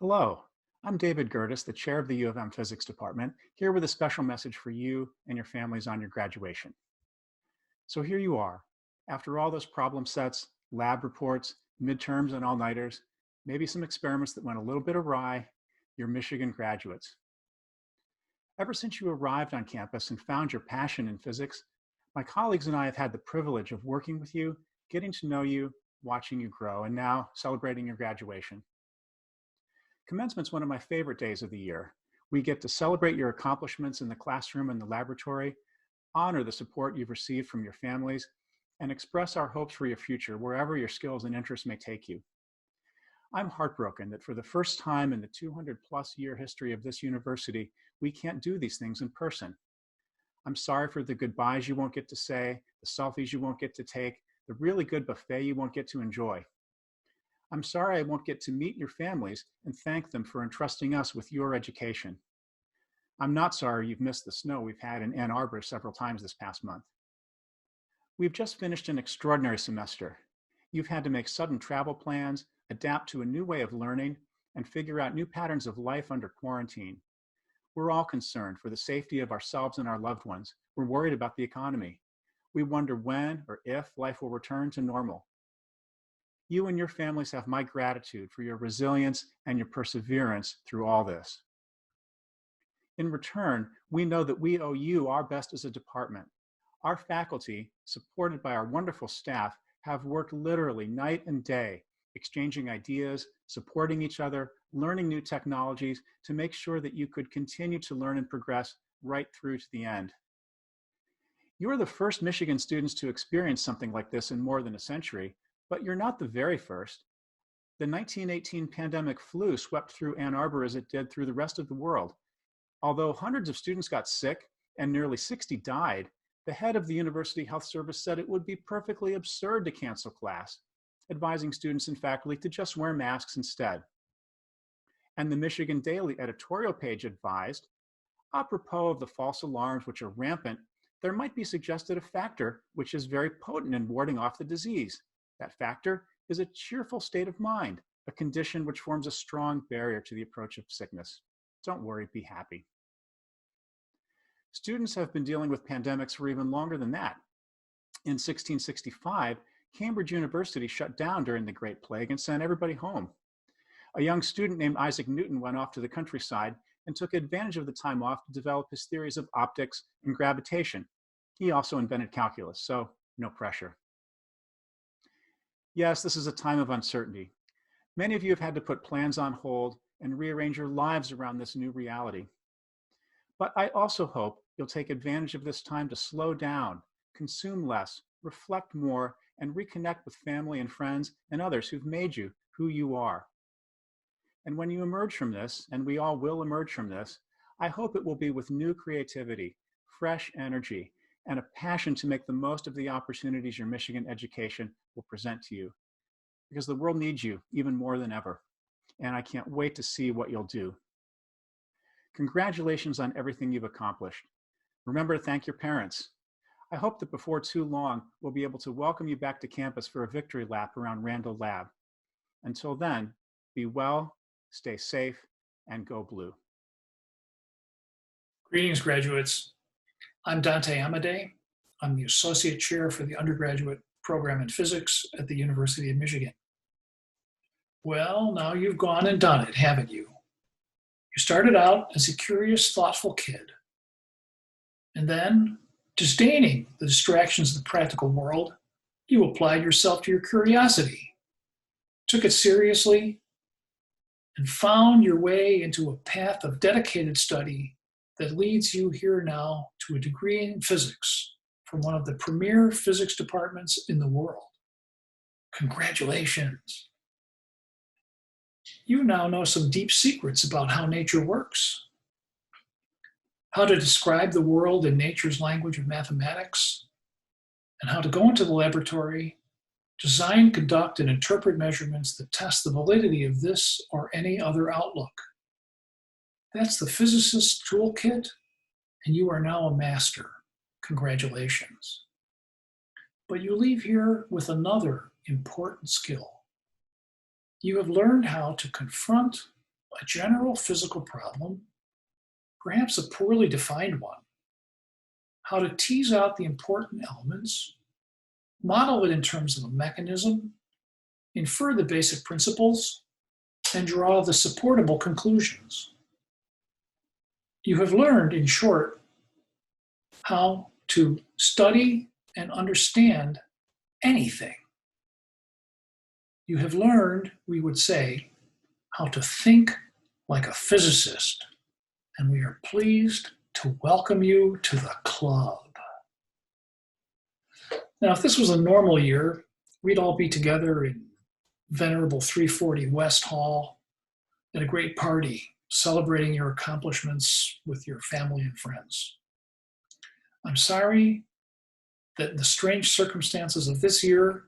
Hello, I'm David Gertis, the chair of the U of M Physics Department, here with a special message for you and your families on your graduation. So here you are. After all those problem sets, lab reports, midterms, and all-nighters, maybe some experiments that went a little bit awry, you're Michigan graduates. Ever since you arrived on campus and found your passion in physics, my colleagues and I have had the privilege of working with you, getting to know you, watching you grow, and now celebrating your graduation. Commencement's one of my favorite days of the year. We get to celebrate your accomplishments in the classroom and the laboratory, honor the support you've received from your families, and express our hopes for your future wherever your skills and interests may take you. I'm heartbroken that for the first time in the 200-plus year history of this university, we can't do these things in person. I'm sorry for the goodbyes you won't get to say, the selfies you won't get to take, the really good buffet you won't get to enjoy. I'm sorry I won't get to meet your families and thank them for entrusting us with your education. I'm not sorry you've missed the snow we've had in Ann Arbor several times this past month. We've just finished an extraordinary semester. You've had to make sudden travel plans, adapt to a new way of learning, and figure out new patterns of life under quarantine. We're all concerned for the safety of ourselves and our loved ones. We're worried about the economy. We wonder when or if life will return to normal. You and your families have my gratitude for your resilience and your perseverance through all this. In return, we know that we owe you our best as a department. Our faculty, supported by our wonderful staff, have worked literally night and day, exchanging ideas, supporting each other, learning new technologies to make sure that you could continue to learn and progress right through to the end. You're the first Michigan students to experience something like this in more than a century, but you're not the very first. The 1918 pandemic flu swept through Ann Arbor as it did through the rest of the world. Although hundreds of students got sick and nearly 60 died, the head of the University Health Service said it would be perfectly absurd to cancel class, advising students and faculty to just wear masks instead. And the Michigan Daily editorial page advised, apropos of the false alarms which are rampant, there might be suggested a factor which is very potent in warding off the disease. That factor is a cheerful state of mind, a condition which forms a strong barrier to the approach of sickness. Don't worry, be happy. Students have been dealing with pandemics for even longer than that. In 1665, Cambridge University shut down during the Great Plague and sent everybody home. A young student named Isaac Newton went off to the countryside and took advantage of the time off to develop his theories of optics and gravitation. He also invented calculus, so no pressure. Yes, this is a time of uncertainty. Many of you have had to put plans on hold and rearrange your lives around this new reality. But I also hope you'll take advantage of this time to slow down, consume less, reflect more, and reconnect with family and friends and others who've made you who you are. And when you emerge from this, and we all will emerge from this, I hope it will be with new creativity, fresh energy, and a passion to make the most of the opportunities your Michigan education will present to you. Because the world needs you even more than ever. And I can't wait to see what you'll do. Congratulations on everything you've accomplished. Remember to thank your parents. I hope that before too long, we'll be able to welcome you back to campus for a victory lap around Randall Lab. Until then, be well, stay safe, and go blue. Greetings, graduates. I'm Dante Amadei. I'm the Associate Chair for the Undergraduate Program in Physics at the University of Michigan. Well, now you've gone and done it, haven't you? You started out as a curious, thoughtful kid. And then, disdaining the distractions of the practical world, you applied yourself to your curiosity, took it seriously, and found your way into a path of dedicated study that leads you here now to a degree in physics from one of the premier physics departments in the world. Congratulations. You now know some deep secrets about how nature works, how to describe the world in nature's language of mathematics, and how to go into the laboratory, design, conduct, and interpret measurements that test the validity of this or any other outlook. That's the physicist's toolkit, and you are now a master. Congratulations. But you leave here with another important skill. You have learned how to confront, a general physical problem, perhaps a poorly defined one, how to tease out the important elements, model it in terms of a mechanism, infer the basic principles, and draw the supportable conclusions. You have learned, in short, how to study and understand anything. You have learned, we would say, how to think like a physicist, and we are pleased to welcome you to the club. Now, if this was a normal year, we'd all be together in venerable 340 West Hall at a great party, celebrating your accomplishments with your family and friends. I'm sorry that in the strange circumstances of this year,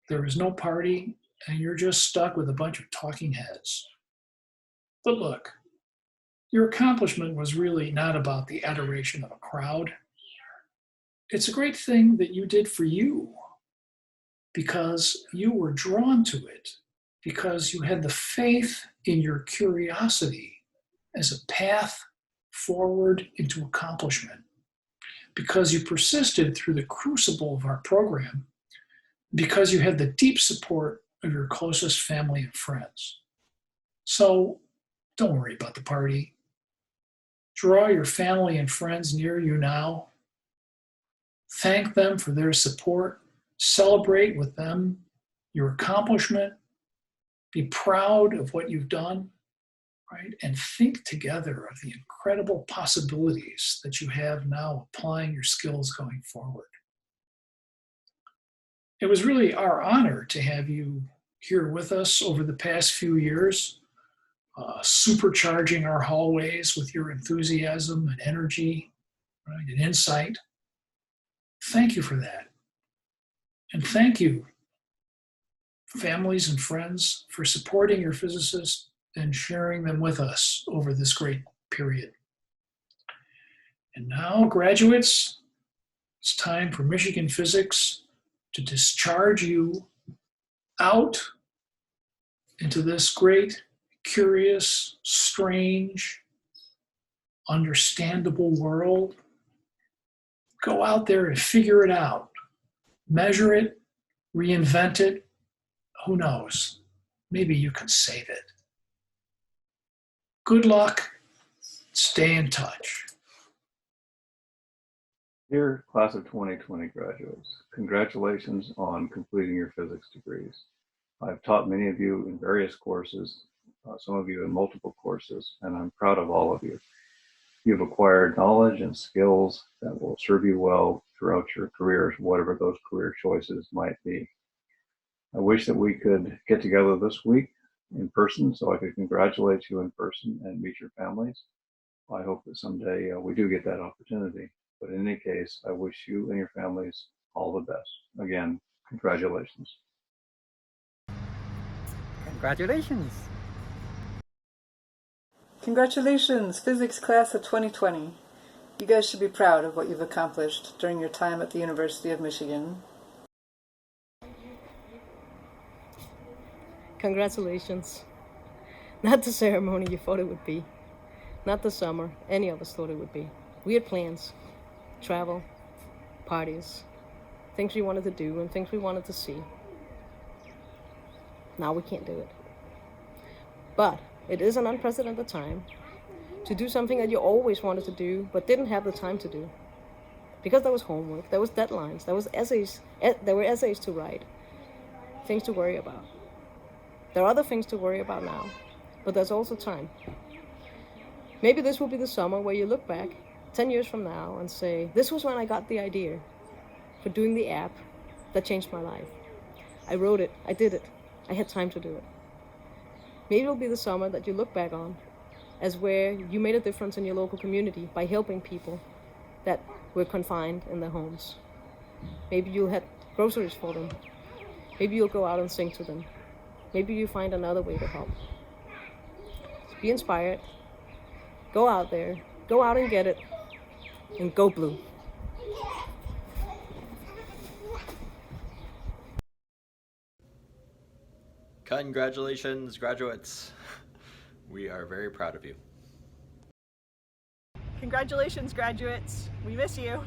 there is no party and you're just stuck with a bunch of talking heads. But look, your accomplishment was really not about the adoration of a crowd. It's a great thing that you did for you because you were drawn to it, because you had the faith in your curiosity as a path forward into accomplishment, because you persisted through the crucible of our program, because you had the deep support of your closest family and friends. So don't worry about the party. Draw your family and friends near you now. Thank them for their support. Celebrate with them your accomplishment. Be proud of what you've done, right? And think together of the incredible possibilities that you have now applying your skills going forward. It was really our honor to have you here with us over the past few years, supercharging our hallways with your enthusiasm and energy, right, and insight. Thank you for that. And thank you, families and friends, for supporting your physicists and sharing them with us over this great period. And now, graduates, it's time for Michigan Physics to discharge you out into this great, curious, strange, understandable world. Go out there and figure it out. Measure it, reinvent it. Who knows? Maybe you can save it. Good luck. Stay in touch. Dear Class of 2020 graduates, congratulations on completing your physics degrees. I've taught many of you in various courses, some of you in multiple courses, and I'm proud of all of you. You've acquired knowledge and skills that will serve you well throughout your careers, whatever those career choices might be. I wish that we could get together this week in person so I could congratulate you in person and meet your families. I hope that someday we do get that opportunity. But in any case, I wish you and your families all the best. Again, congratulations. Congratulations! Congratulations, physics class of 2020. You guys should be proud of what you've accomplished during your time at the University of Michigan. Congratulations. Not the ceremony you thought it would be. Not the summer any of us thought it would be. We had plans. Travel, parties, things we wanted to do and things we wanted to see. Now we can't do it. But it is an unprecedented time to do something that you always wanted to do but didn't have the time to do. Because there was homework, there was deadlines, there were essays to write, things to worry about. There are other things to worry about now, but there's also time. Maybe this will be the summer where you look back 10 years from now and say, this was when I got the idea for doing the app that changed my life. I wrote it, I did it, I had time to do it. Maybe it'll be the summer that you look back on as where you made a difference in your local community by helping people that were confined in their homes. Maybe you'll have groceries for them. Maybe you'll go out and sing to them. Maybe you find another way to help. So be inspired. Go out there. Go out and get it. And go blue. Congratulations, graduates. We are very proud of you. Congratulations, graduates. We miss you.